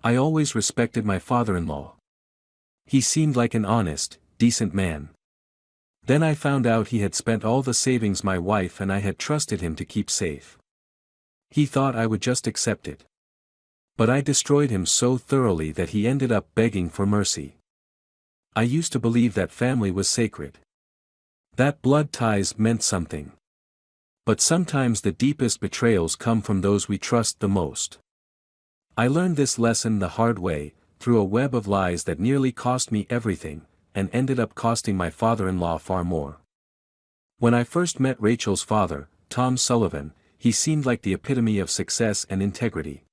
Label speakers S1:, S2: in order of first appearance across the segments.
S1: I always respected my father-in-law. He seemed like an honest, decent man. Then I found out he had spent all the savings my wife and I had trusted him to keep safe. He thought I would just accept it. But I destroyed him so thoroughly that he ended up begging for mercy. I used to believe that family was sacred. That blood ties meant something. But sometimes the deepest betrayals come from those we trust the most. I learned this lesson the hard way, through a web of lies that nearly cost me everything, and ended up costing my father-in-law far more. When I first met Rachel's father, Tom Sullivan, he seemed like the epitome of success and integrity.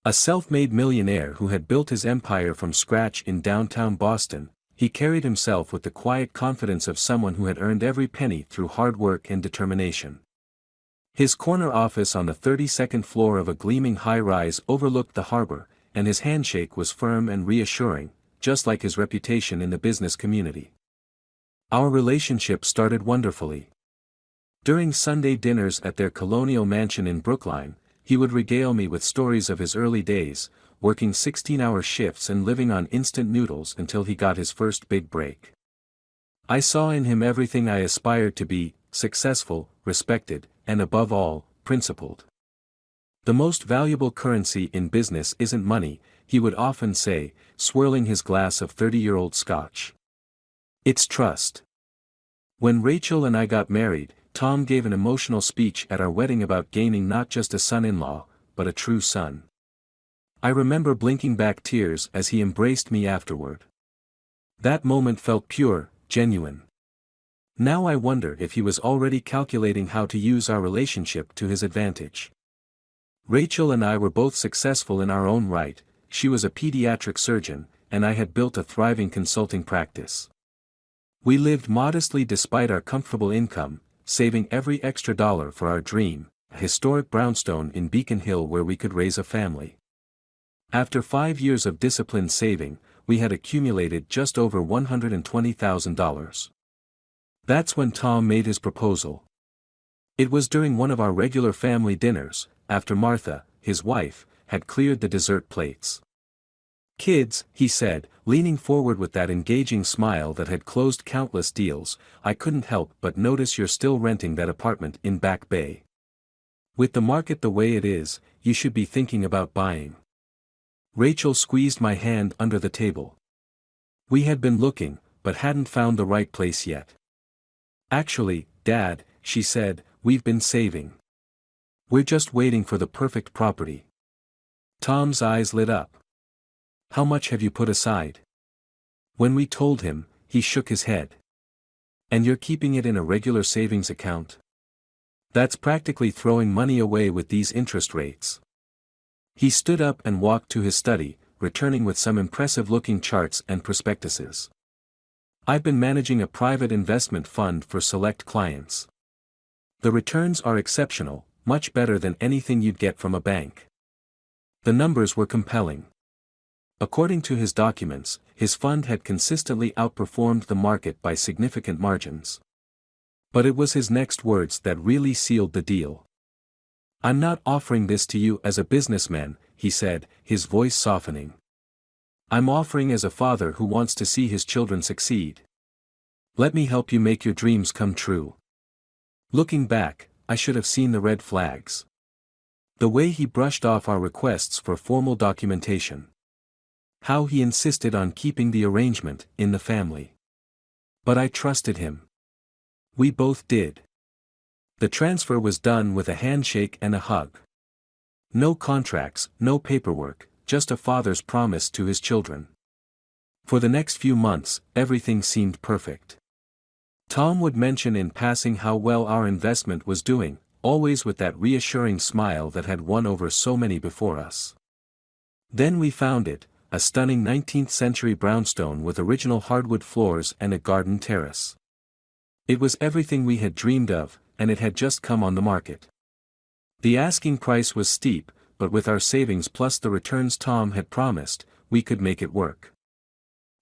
S1: A self-made millionaire who had built his empire from scratch in downtown Boston, he carried himself with the quiet confidence of someone who had earned every penny through hard work and determination. His corner office on the 32nd floor of a gleaming high-rise overlooked the harbor, and his handshake was firm and reassuring, just like his reputation in the business community. Our relationship started wonderfully. During Sunday dinners at their colonial mansion in Brookline, he would regale me with stories of his early days, working 16-hour shifts and living on instant noodles until he got his first big break. I saw in him everything I aspired to be: successful, respected, and above all, principled. The most valuable currency in business isn't money, he would often say, swirling his glass of 30-year-old scotch. It's trust. When Rachel and I got married, Tom gave an emotional speech at our wedding about gaining not just a son-in-law, but a true son. I remember blinking back tears as he embraced me afterward. That moment felt pure, genuine. Now I wonder if he was already calculating how to use our relationship to his advantage. Rachel and I were both successful in our own right. She was a pediatric surgeon, and I had built a thriving consulting practice. We lived modestly despite our comfortable income, saving every extra dollar for our dream, a historic brownstone in Beacon Hill where we could raise a family. After 5 years of disciplined saving, we had accumulated just over $120,000. That's when Tom made his proposal. It was during one of our regular family dinners, after Martha, his wife, had cleared the dessert plates. "Kids," he said, leaning forward with that engaging smile that had closed countless deals, "I couldn't help but notice you're still renting that apartment in Back Bay. With the market the way it is, you should be thinking about buying." Rachel squeezed my hand under the table. We had been looking, but hadn't found the right place yet. "Actually, Dad," she said, "we've been saving. We're just waiting for the perfect property." Tom's eyes lit up. "How much have you put aside?" When we told him, he shook his head. "And you're keeping it in a regular savings account? That's practically throwing money away with these interest rates." He stood up and walked to his study, returning with some impressive-looking charts and prospectuses. "I've been managing a private investment fund for select clients. The returns are exceptional, much better than anything you'd get from a bank." The numbers were compelling. According to his documents, his fund had consistently outperformed the market by significant margins. But it was his next words that really sealed the deal. "I'm not offering this to you as a businessman," he said, his voice softening. "I'm offering as a father who wants to see his children succeed. Let me help you make your dreams come true." Looking back, I should have seen the red flags. The way he brushed off our requests for formal documentation. How he insisted on keeping the arrangement in the family. But I trusted him. We both did. The transfer was done with a handshake and a hug. No contracts, no paperwork, just a father's promise to his children. For the next few months, everything seemed perfect. Tom would mention in passing how well our investment was doing, always with that reassuring smile that had won over so many before us. Then we found it, a stunning 19th-century brownstone with original hardwood floors and a garden terrace. It was everything we had dreamed of, and it had just come on the market. The asking price was steep, but with our savings plus the returns Tom had promised, we could make it work.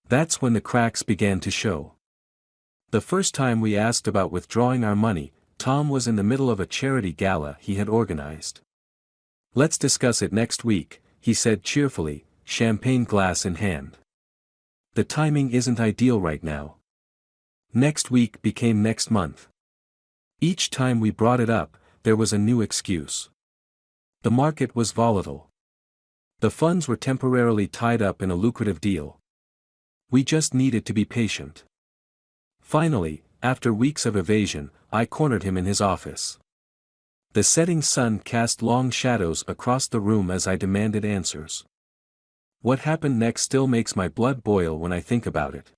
S1: That's when the cracks began to show. The first time we asked about withdrawing our money, Tom was in the middle of a charity gala he had organized. "Let's discuss it next week," he said cheerfully, champagne glass in hand. The timing isn't ideal right now. Next week became next month. Each time we brought it up, there was a new excuse. The market was volatile. The funds were temporarily tied up in a lucrative deal. We just needed to be patient. Finally, after weeks of evasion, I cornered him in his office. The setting sun cast long shadows across the room as I demanded answers. What happened next still makes my blood boil when I think about it.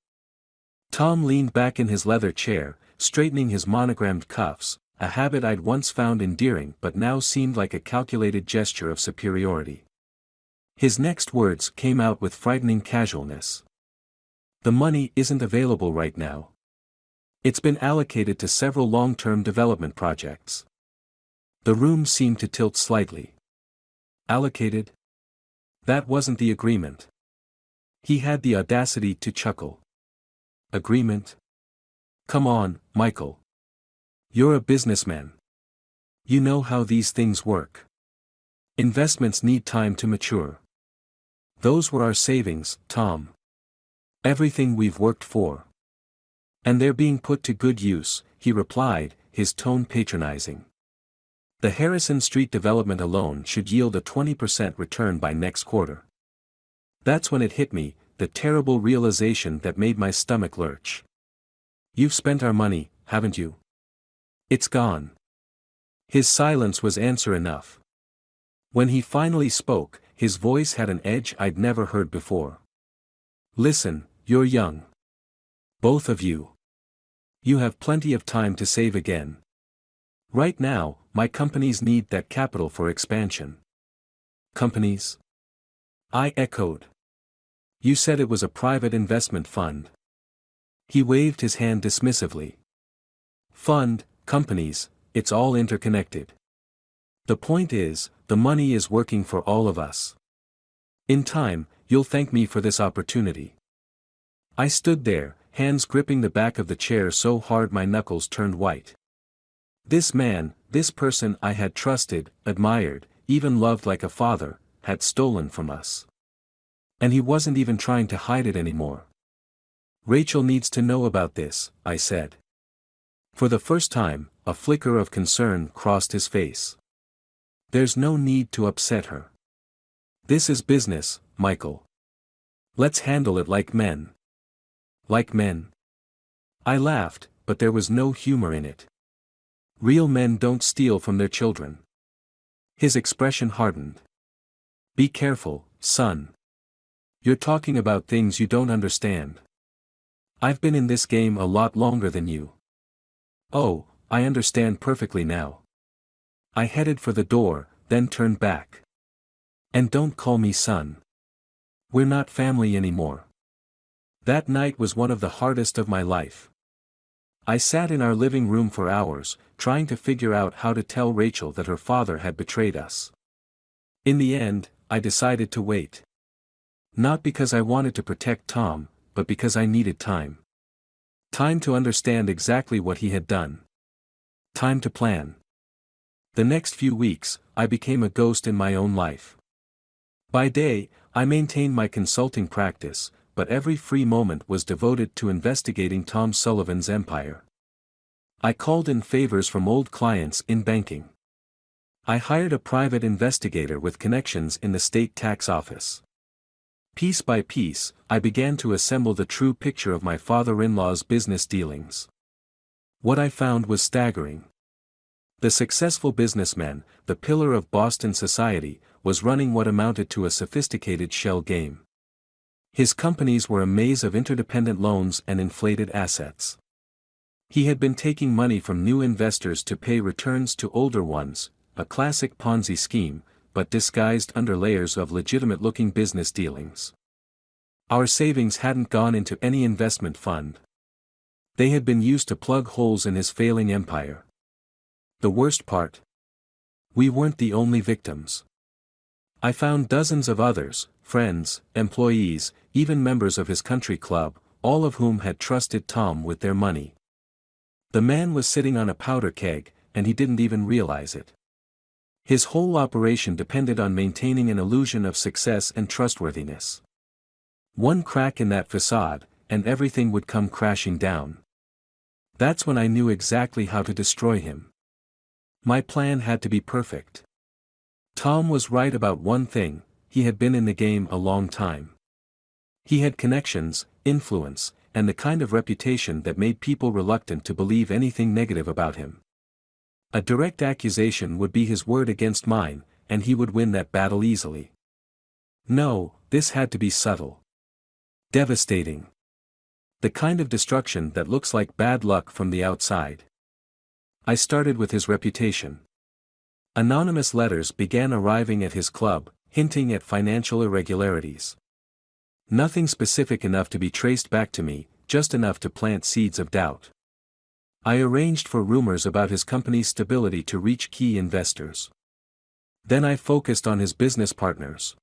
S1: Tom leaned back in his leather chair, straightening his monogrammed cuffs, a habit I'd once found endearing but now seemed like a calculated gesture of superiority. His next words came out with frightening casualness. The money isn't available right now. It's been allocated to several long-term development projects. The room seemed to tilt slightly. Allocated? That wasn't the agreement. He had the audacity to chuckle. Agreement? Come on, Michael. You're a businessman. You know how these things work. Investments need time to mature. Those were our savings, Tom. Everything we've worked for. And they're being put to good use, he replied, his tone patronizing. The Harrison Street development alone should yield a 20% return by next quarter. That's when it hit me, the terrible realization that made my stomach lurch. You've spent our money, haven't you? It's gone. His silence was answer enough. When he finally spoke, his voice had an edge I'd never heard before. Listen, you're young. Both of you. You have plenty of time to save again. Right now, my companies need that capital for expansion. Companies? I echoed. You said it was a private investment fund. He waved his hand dismissively. Fund, companies, it's all interconnected. The point is, the money is working for all of us. In time, you'll thank me for this opportunity. I stood there, hands gripping the back of the chair so hard my knuckles turned white. This man, this person I had trusted, admired, even loved like a father, had stolen from us. And he wasn't even trying to hide it anymore. Rachel needs to know about this, I said. For the first time, a flicker of concern crossed his face. There's no need to upset her. This is business, Michael. Let's handle it like men. Like men? I laughed, but there was no humor in it. Real men don't steal from their children. His expression hardened. Be careful, son. You're talking about things you don't understand. I've been in this game a lot longer than you. Oh, I understand perfectly now. I headed for the door, then turned back. And don't call me son. We're not family anymore. That night was one of the hardest of my life. I sat in our living room for hours, trying to figure out how to tell Rachel that her father had betrayed us. In the end, I decided to wait. Not because I wanted to protect Tom, but because I needed time. Time to understand exactly what he had done. Time to plan. The next few weeks, I became a ghost in my own life. By day, I maintained my consulting practice, but every free moment was devoted to investigating Tom Sullivan's empire. I called in favors from old clients in banking. I hired a private investigator with connections in the state tax office. Piece by piece, I began to assemble the true picture of my father-in-law's business dealings. What I found was staggering. The successful businessman, the pillar of Boston society, was running what amounted to a sophisticated shell game. His companies were a maze of interdependent loans and inflated assets. He had been taking money from new investors to pay returns to older ones, a classic Ponzi scheme, but disguised under layers of legitimate-looking business dealings. Our savings hadn't gone into any investment fund. They had been used to plug holes in his failing empire. The worst part? We weren't the only victims. I found dozens of others, friends, employees, even members of his country club, all of whom had trusted Tom with their money. The man was sitting on a powder keg, and he didn't even realize it. His whole operation depended on maintaining an illusion of success and trustworthiness. One crack in that facade, and everything would come crashing down. That's when I knew exactly how to destroy him. My plan had to be perfect. Tom was right about one thing: he had been in the game a long time. He had connections, influence, and the kind of reputation that made people reluctant to believe anything negative about him. A direct accusation would be his word against mine, and he would win that battle easily. No, this had to be subtle. Devastating. The kind of destruction that looks like bad luck from the outside. I started with his reputation. Anonymous letters began arriving at his club, hinting at financial irregularities. Nothing specific enough to be traced back to me, just enough to plant seeds of doubt. I arranged for rumors about his company's stability to reach key investors. Then I focused on his business partners.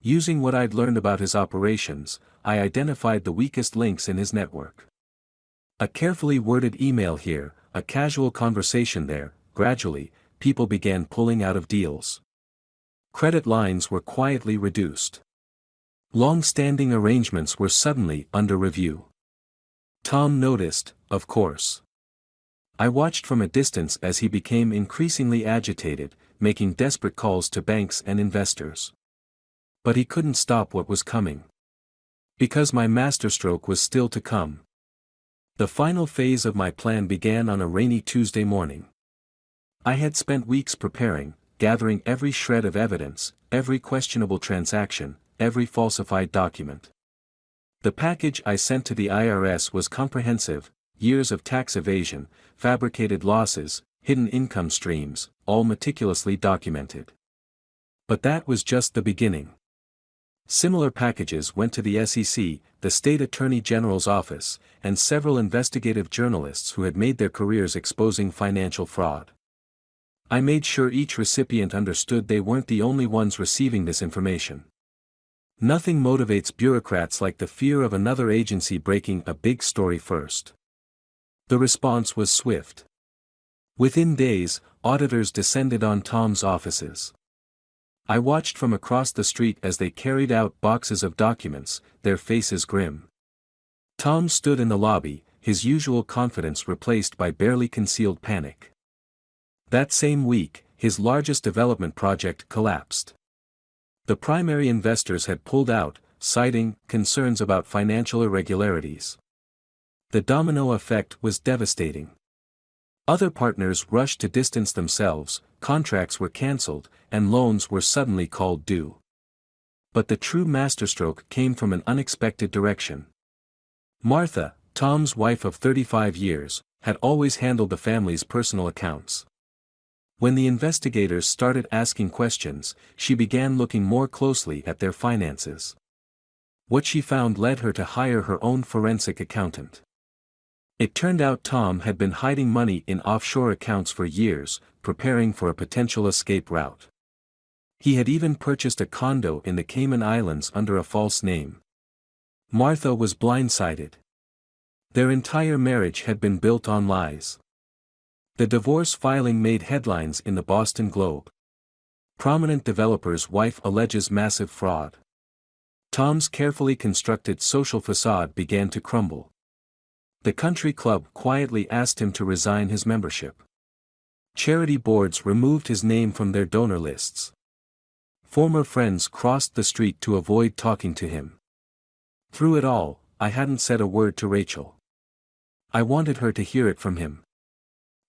S1: Using what I'd learned about his operations, I identified the weakest links in his network. A carefully worded email here, a casual conversation there. Gradually, people began pulling out of deals. Credit lines were quietly reduced. Long-standing arrangements were suddenly under review. Tom noticed, of course. I watched from a distance as he became increasingly agitated, making desperate calls to banks and investors. But he couldn't stop what was coming. Because my masterstroke was still to come. The final phase of my plan began on a rainy Tuesday morning. I had spent weeks preparing, gathering every shred of evidence, every questionable transaction, every falsified document. The package I sent to the IRS was comprehensive: years of tax evasion, fabricated losses, hidden income streams, all meticulously documented. But that was just the beginning. Similar packages went to the SEC, the State Attorney General's office, and several investigative journalists who had made their careers exposing financial fraud. I made sure each recipient understood they weren't the only ones receiving this information. Nothing motivates bureaucrats like the fear of another agency breaking a big story first. The response was swift. Within days, auditors descended on Tom's offices. I watched from across the street as they carried out boxes of documents, their faces grim. Tom stood in the lobby, his usual confidence replaced by barely concealed panic. That same week, his largest development project collapsed. The primary investors had pulled out, citing concerns about financial irregularities. The domino effect was devastating. Other partners rushed to distance themselves, contracts were cancelled, and loans were suddenly called due. But the true masterstroke came from an unexpected direction. Martha, Tom's wife of 35 years, had always handled the family's personal accounts. When the investigators started asking questions, she began looking more closely at their finances. What she found led her to hire her own forensic accountant. It turned out Tom had been hiding money in offshore accounts for years, preparing for a potential escape route. He had even purchased a condo in the Cayman Islands under a false name. Martha was blindsided. Their entire marriage had been built on lies. The divorce filing made headlines in the Boston Globe. Prominent developer's wife alleges massive fraud. Tom's carefully constructed social facade began to crumble. The country club quietly asked him to resign his membership. Charity boards removed his name from their donor lists. Former friends crossed the street to avoid talking to him. Through it all, I hadn't said a word to Rachel. I wanted her to hear it from him.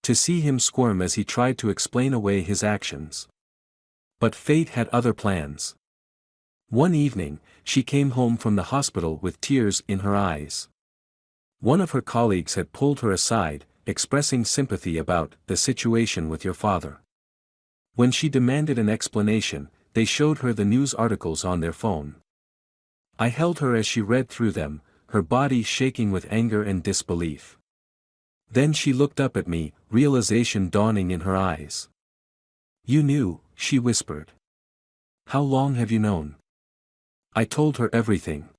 S1: To see him squirm as he tried to explain away his actions. But fate had other plans. One evening, she came home from the hospital with tears in her eyes. One of her colleagues had pulled her aside, expressing sympathy about the situation with your father. When she demanded an explanation, they showed her the news articles on their phone. I held her as she read through them, her body shaking with anger and disbelief. Then she looked up at me, realization dawning in her eyes. "You knew," she whispered. "How long have you known?" I told her everything.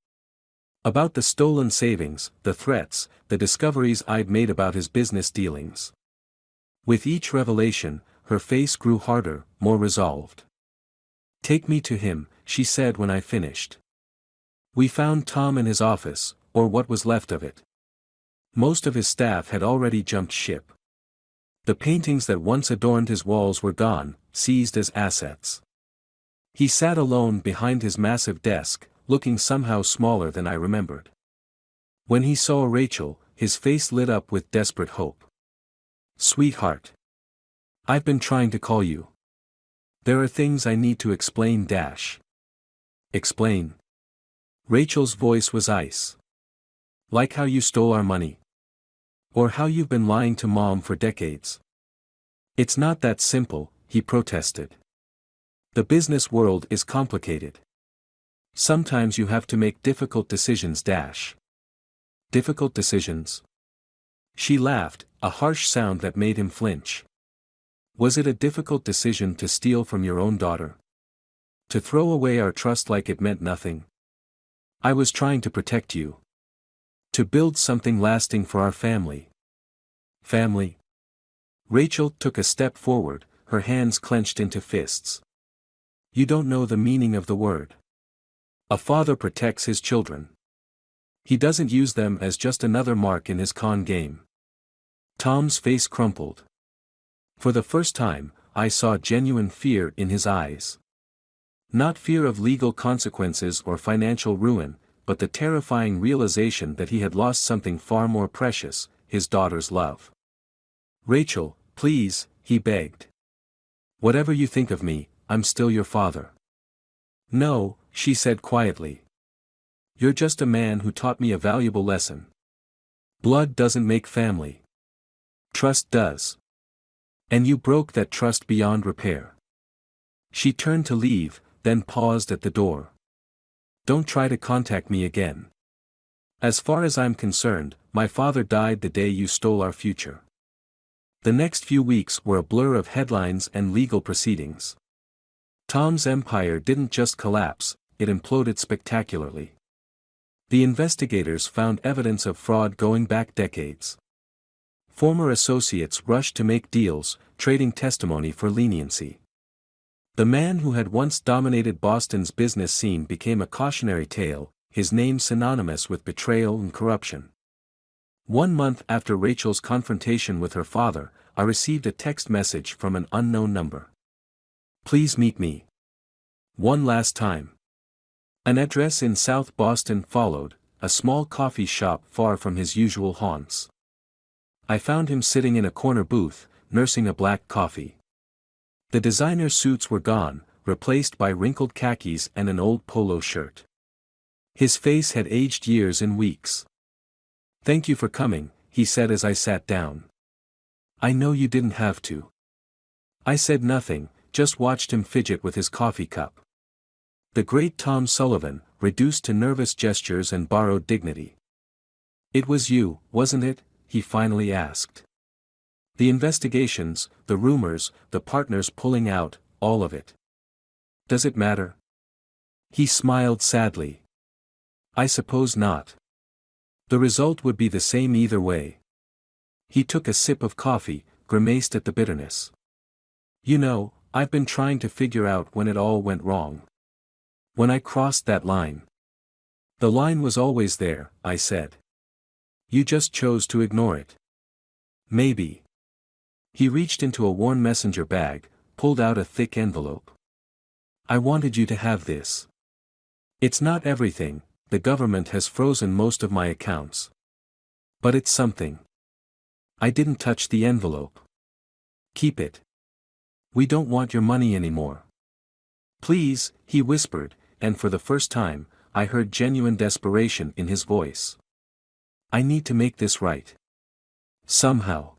S1: About the stolen savings, the threats, the discoveries I'd made about his business dealings. With each revelation, her face grew harder, more resolved. "Take me to him," she said when I finished. We found Tom in his office, or what was left of it. Most of his staff had already jumped ship. The paintings that once adorned his walls were gone, seized as assets. He sat alone behind his massive desk, looking somehow smaller than I remembered. When he saw Rachel, his face lit up with desperate hope. "Sweetheart. I've been trying to call you. There are things I need to explain. Explain?" Rachel's voice was ice. "Like how you stole our money. Or how you've been lying to Mom for decades." "It's not that simple," he protested. "The business world is complicated. Sometimes you have to make difficult decisions. Difficult decisions?" She laughed, a harsh sound that made him flinch. "Was it a difficult decision to steal from your own daughter? To throw away our trust like it meant nothing? I was trying to protect you. To build something lasting for our family." "Family?" Rachel took a step forward, her hands clenched into fists. "You don't know the meaning of the word. A father protects his children. He doesn't use them as just another mark in his con game." Tom's face crumpled. For the first time, I saw genuine fear in his eyes. Not fear of legal consequences or financial ruin, but the terrifying realization that he had lost something far more precious, his daughter's love. "Rachel, please," he begged. "Whatever you think of me, I'm still your father." "No," she said quietly. "You're just a man who taught me a valuable lesson. Blood doesn't make family. Trust does. And you broke that trust beyond repair." She turned to leave, then paused at the door. "Don't try to contact me again. As far as I'm concerned, my father died the day you stole our future." The next few weeks were a blur of headlines and legal proceedings. Tom's empire didn't just collapse, it imploded spectacularly. The investigators found evidence of fraud going back decades. Former associates rushed to make deals, trading testimony for leniency. The man who had once dominated Boston's business scene became a cautionary tale, his name synonymous with betrayal and corruption. 1 month after Rachel's confrontation with her father, I received a text message from an unknown number. "Please meet me. One last time." An address in South Boston followed, a small coffee shop far from his usual haunts. I found him sitting in a corner booth, nursing a black coffee. The designer suits were gone, replaced by wrinkled khakis and an old polo shirt. His face had aged years in weeks. "Thank you for coming," he said as I sat down. "I know you didn't have to." I said nothing, just watched him fidget with his coffee cup. The great Tom Sullivan, reduced to nervous gestures and borrowed dignity. "It was you, wasn't it?" he finally asked. "The investigations, the rumors, the partners pulling out, all of it. Does it matter?" He smiled sadly. "I suppose not. The result would be the same either way." He took a sip of coffee, grimaced at the bitterness. "You know, I've been trying to figure out when it all went wrong. When I crossed that line." "The line was always there," I said. "You just chose to ignore it." "Maybe." He reached into a worn messenger bag, pulled out a thick envelope. "I wanted you to have this. It's not everything, the government has frozen most of my accounts. But it's something." I didn't touch the envelope. "Keep it. We don't want your money anymore." "Please," he whispered, and for the first time, I heard genuine desperation in his voice. "I need to make this right. Somehow.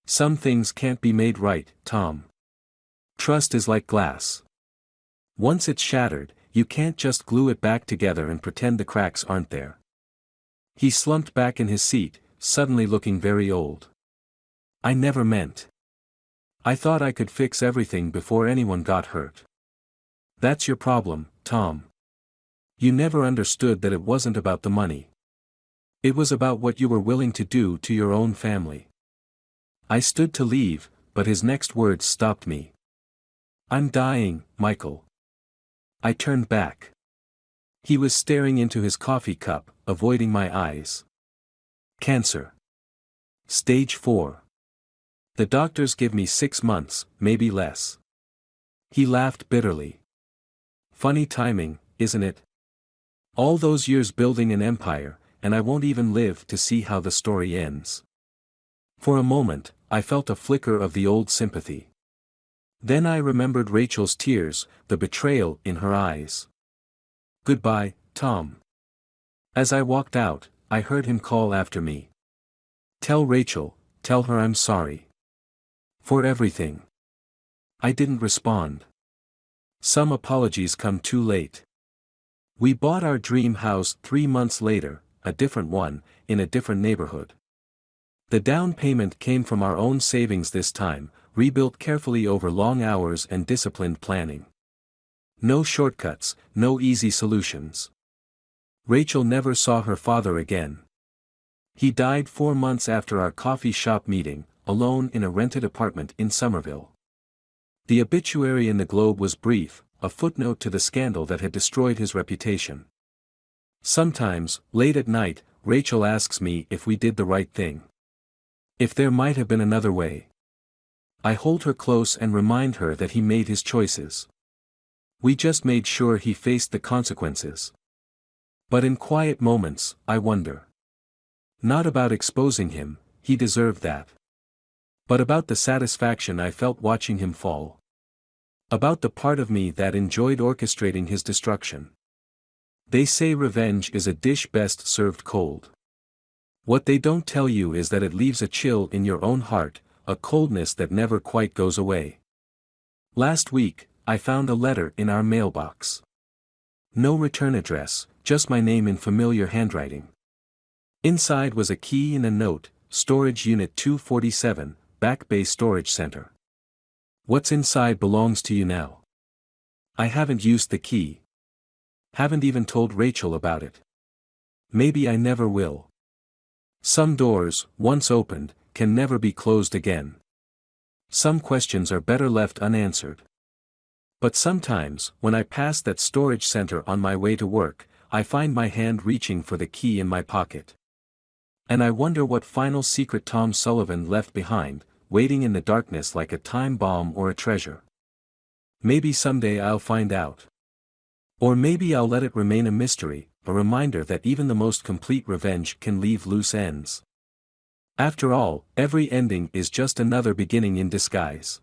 S1: Some things can't be made right, Tom. Trust is like glass. Once it's shattered, you can't just glue it back together and pretend the cracks aren't there." He slumped back in his seat, suddenly looking very old. "I never meant. I thought I could fix everything before anyone got hurt. That's your problem, Tom. You never understood that it wasn't about the money. It was about what you were willing to do to your own family." I stood to leave, but his next words stopped me. "I'm dying, Michael." I turned back. He was staring into his coffee cup, avoiding my eyes. "Cancer. Stage 4. The doctors give me 6 months, maybe less." He laughed bitterly. "Funny timing, isn't it? All those years building an empire, and I won't even live to see how the story ends." For a moment, I felt a flicker of the old sympathy. Then I remembered Rachel's tears, the betrayal in her eyes. "Goodbye, Tom." As I walked out, I heard him call after me. "Tell Rachel, tell her I'm sorry. For everything." I didn't respond. Some apologies come too late. We bought our dream house 3 months later, a different one, in a different neighborhood. The down payment came from our own savings this time, rebuilt carefully over long hours and disciplined planning. No shortcuts, no easy solutions. Rachel never saw her father again. He died 4 months after our coffee shop meeting, alone in a rented apartment in Somerville. The obituary in the Globe was brief, a footnote to the scandal that had destroyed his reputation. Sometimes, late at night, Rachel asks me if we did the right thing. If there might have been another way. I hold her close and remind her that he made his choices. We just made sure he faced the consequences. But in quiet moments, I wonder. Not about exposing him, he deserved that. But about the satisfaction I felt watching him fall. About the part of me that enjoyed orchestrating his destruction. They say revenge is a dish best served cold. What they don't tell you is that it leaves a chill in your own heart, a coldness that never quite goes away. Last week, I found a letter in our mailbox. No return address, just my name in familiar handwriting. Inside was a key and a note, Storage Unit 247, Back Bay Storage Center. What's inside belongs to you now. I haven't used the key. Haven't even told Rachel about it. Maybe I never will. Some doors, once opened, can never be closed again. Some questions are better left unanswered. But sometimes, when I pass that storage center on my way to work, I find my hand reaching for the key in my pocket. And I wonder what final secret Tom Sullivan left behind, waiting in the darkness like a time bomb or a treasure. Maybe someday I'll find out. Or maybe I'll let it remain a mystery, a reminder that even the most complete revenge can leave loose ends. After all, every ending is just another beginning in disguise.